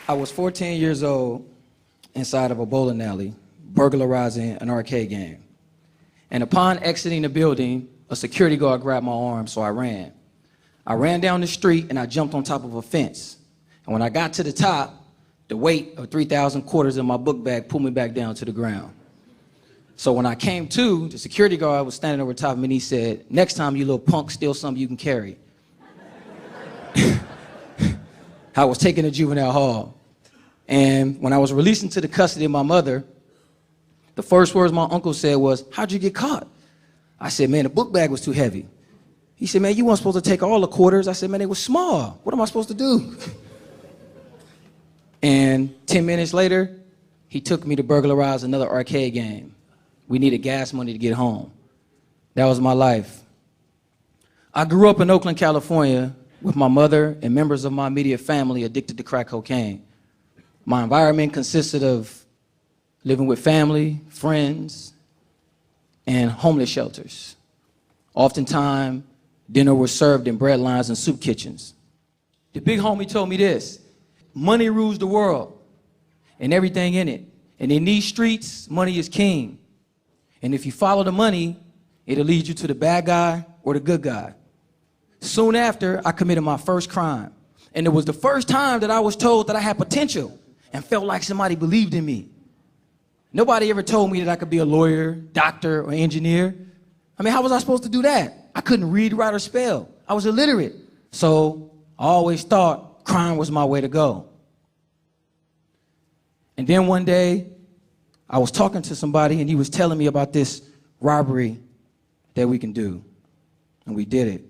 I was 14 years old inside of a bowling alley, burglarizing an arcade game. And upon exiting the building, a security guard grabbed my arm, so I ran. I ran down the street and I jumped on top of a fence. And when I got to the top, the weight of 3,000 quarters in my book bag pulled me back down to the ground. So when I came to, the security guard was standing over top of me and he said, "Next time, you little punk, steal something you can carry." I was taken to juvenile hall. And when I was released into the custody of my mother, the first words my uncle said was, "How'd you get caught?" I said, "Man, the book bag was too heavy." He said, "Man, you weren't supposed to take all the quarters." I said, "Man, they were small. What am I supposed to do?" And 10 minutes later, he took me to burglarize another arcade game. We needed gas money to get home. That was my life. I grew up in Oakland, California, with my mother and members of my immediate family addicted to crack cocaine. My environment consisted of living with family, friends, and homeless shelters. Oftentimes, dinner was served in bread lines and soup kitchens. The big homie told me this: money rules the world and everything in it. And in these streets, money is king. And if you follow the money, it'll lead you to the bad guy or the good guy. Soon after, I committed my first crime. And it was the first time that I was told that I had potential and felt like somebody believed in me. Nobody ever told me that I could be a lawyer, doctor, or engineer. I mean, how was I supposed to do that? I couldn't read, write, or spell. I was illiterate. So I always thought crime was my way to go. And then one day, I was talking to somebody and he was telling me about this robbery that we can do. And we did it.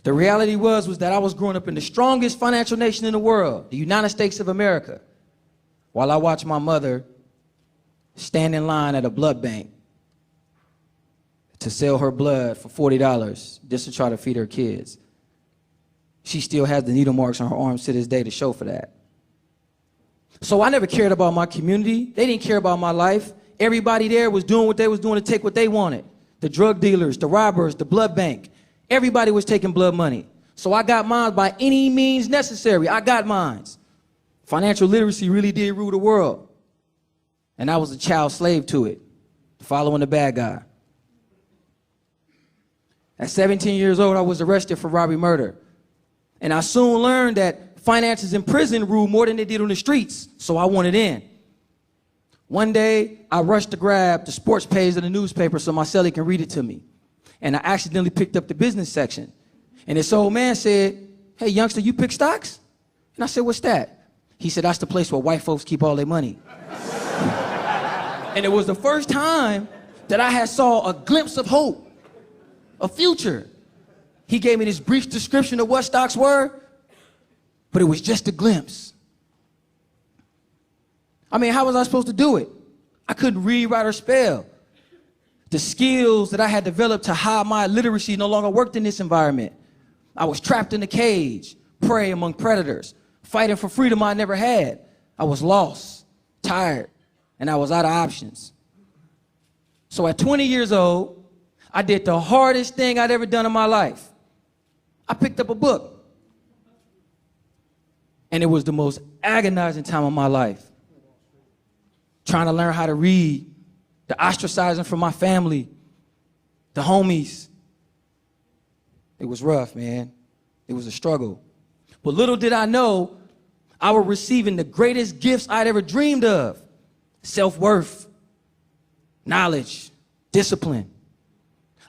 The reality was that I was growing up in the strongest financial nation in the world, the United States of America, while I watched my mother stand in line at a blood bank to sell her blood for $40 just to try to feed her kids. She still has the needle marks on her arms to this day to show for that. So I never cared about my community. They didn't care about my life. Everybody there was doing what they was doing to take what they wanted. The drug dealers, the robbers, the blood bank. Everybody was taking blood money. So I got mine by any means necessary. I got mine. Financial literacy really did rule the world. And I was a child slave to it, following the bad guy. At 17 years old, I was arrested for robbery murder. And I soon learned that finances in prison ruled more than they did on the streets, so I wanted in. One day, I rushed to grab the sports page of the newspaper so my cellie can read it to me. And I accidentally picked up the business section. And this old man said, "Hey, youngster, you pick stocks?" And I said, "What's that?" He said, "That's the place where white folks keep all their money." And it was the first time that I had saw a glimpse of hope, a future. He gave me this brief description of what stocks were, but it was just a glimpse. I mean, how was I supposed to do it? I couldn't read, write, or spell. The skills that I had developed to hide my illiteracy no longer worked in this environment. I was trapped in a cage, prey among predators, fighting for freedom I never had. I was lost, tired, and I was out of options. So at 20 years old, I did the hardest thing I'd ever done in my life. I picked up a book. And it was the most agonizing time of my life. Trying to learn how to read, the ostracizing from my family, the homies. It was rough, man. It was a struggle. But little did I know, I was receiving the greatest gifts I'd ever dreamed of. Self-worth, knowledge, discipline.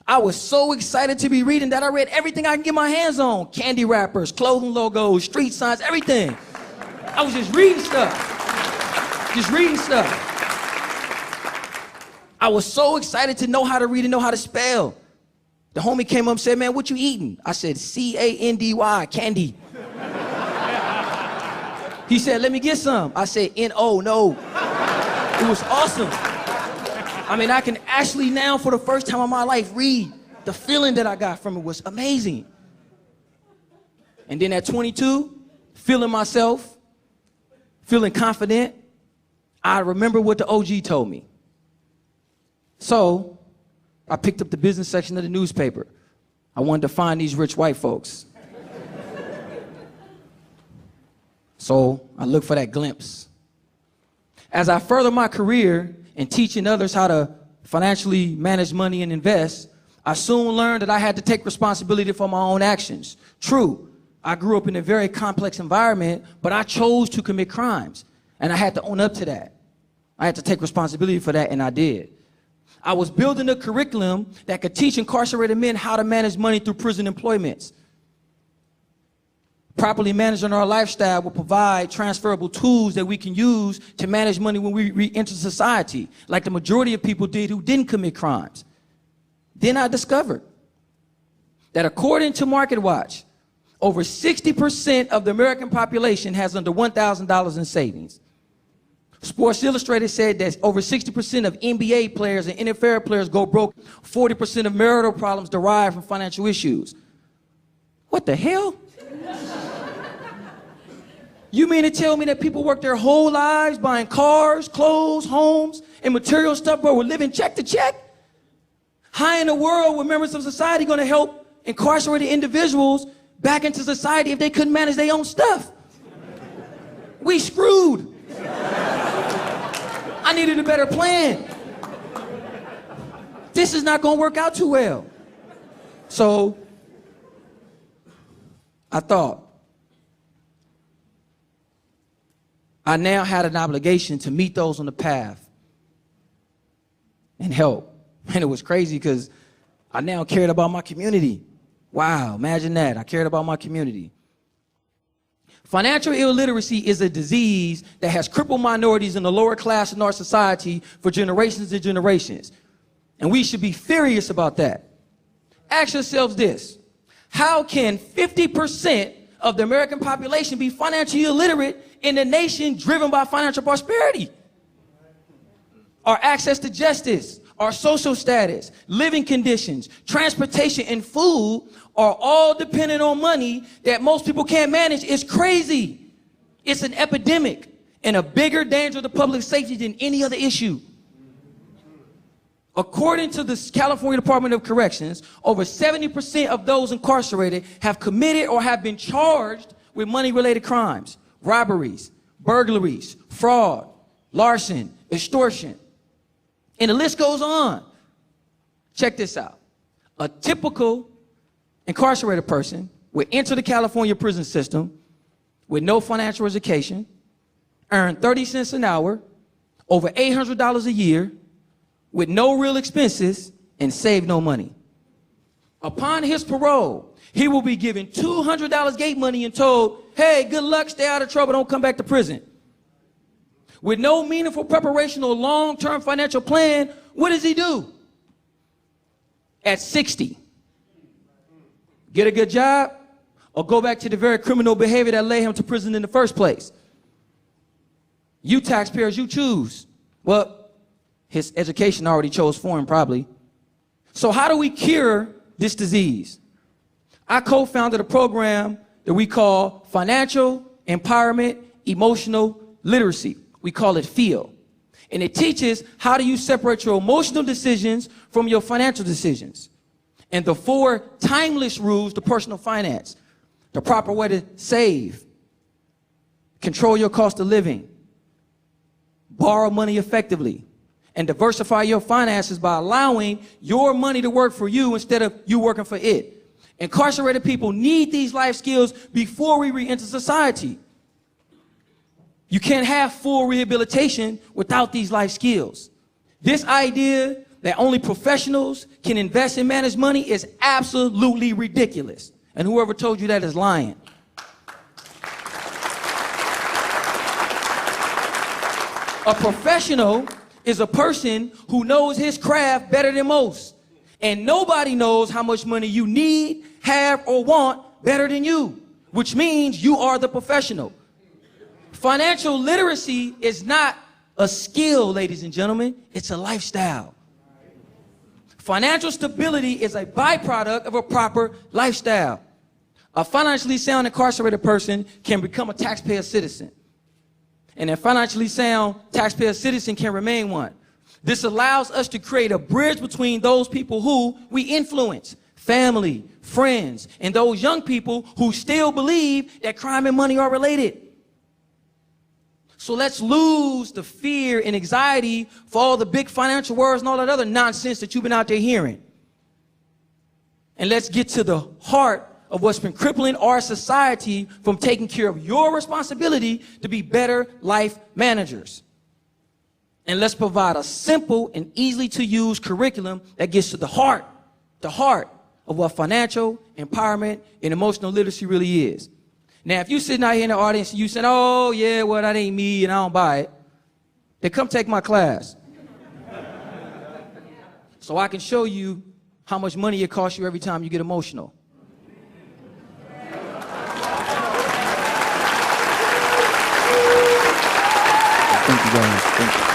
I was so excited to be reading that I read everything I can get my hands on. Candy wrappers, clothing logos, street signs, everything. I was just reading stuff. I was so excited to know how to read and know how to spell. The homie came up and said, "Man, what you eating?" I said, "C-A-N-D-Y, candy." He said, "Let me get some." I said, "N-O, no." It was awesome. I mean, I can actually now, for the first time in my life, read. The feeling that I got from it was amazing. And then at 22, feeling myself, feeling confident, I remember what the OG told me. So I picked up the business section of the newspaper. I wanted to find these rich white folks. So I look for that glimpse. As I further my career in teaching others how to financially manage money and invest, I soon learned that I had to take responsibility for my own actions. True, I grew up in a very complex environment, but I chose to commit crimes, and I had to own up to that. I had to take responsibility for that, and I did. I was building a curriculum that could teach incarcerated men how to manage money through prison employments. Properly managing our lifestyle will provide transferable tools that we can use to manage money when we re-enter society, like the majority of people did who didn't commit crimes. Then I discovered that according to MarketWatch, over 60% of the American population has under $1,000 in savings. Sports Illustrated said that over 60% of NBA players and NFL players go broke. 40% of marital problems derive from financial issues. What the hell? You mean to tell me that people work their whole lives buying cars, clothes, homes, and material stuff, but we're living check to check? How in the world were members of society going to help incarcerated individuals back into society if they couldn't manage their own stuff? We screwed. I needed a better plan. This is not going to work out too well. So I thought, I now had an obligation to meet those on the path and help. And it was crazy because I now cared about my community. Wow, imagine that. I cared about my community. Financial illiteracy is a disease that has crippled minorities in the lower class in our society for generations and generations. And we should be furious about that. Ask yourselves this: how can 50% of the American population be financially illiterate in a nation driven by financial prosperity? Our access to justice, our social status, living conditions, transportation, and food are all dependent on money that most people can't manage. It's crazy. It's an epidemic and a bigger danger to public safety than any other issue. According to the California Department of Corrections, over 70% of those incarcerated have committed or have been charged with money-related crimes, robberies, burglaries, fraud, larceny, extortion. And the list goes on. Check this out. A typical incarcerated person would enter the California prison system with no financial education, earn 30 cents an hour, over $800 a year, with no real expenses, and save no money. Upon his parole, he will be given $200 gate money and told, hey, good luck, stay out of trouble, don't come back to prison. With no meaningful preparation or long-term financial plan, what does he do? At 60, get a good job or go back to the very criminal behavior that led him to prison in the first place? You taxpayers, you choose. Well, his education already chose for him, probably. So how do we cure this disease? I co-founded a program that we call Financial Empowerment Emotional Literacy. We call it FEEL. And it teaches how do you separate your emotional decisions from your financial decisions. And the 4 timeless rules to personal finance. The proper way to save. Control your cost of living. Borrow money effectively. And diversify your finances by allowing your money to work for you instead of you working for it. Incarcerated people need these life skills before we re-enter society. You can't have full rehabilitation without these life skills. This idea that only professionals can invest and manage money is absolutely ridiculous. And whoever told you that is lying. A professional is a person who knows his craft better than most. And nobody knows how much money you need, have, or want better than you, which means you are the professional. Financial literacy is not a skill, ladies and gentlemen. It's a lifestyle. Financial stability is a byproduct of a proper lifestyle. A financially sound incarcerated person can become a taxpayer citizen. And a financially sound taxpayer citizen can remain one. This allows us to create a bridge between those people who we influence, family, friends, and those young people who still believe that crime and money are related. So let's lose the fear and anxiety for all the big financial words and all that other nonsense that you've been out there hearing. And let's get to the heart of what's been crippling our society from taking care of your responsibility to be better life managers. And let's provide a simple and easily to use curriculum that gets to the heart of what financial empowerment and emotional literacy really is. Now, if you're sitting out here in the audience and you said, oh, yeah, well, that ain't me and I don't buy it, then come take my class. So I can show you how much money it costs you every time you get emotional. Thank you, guys. Thank you.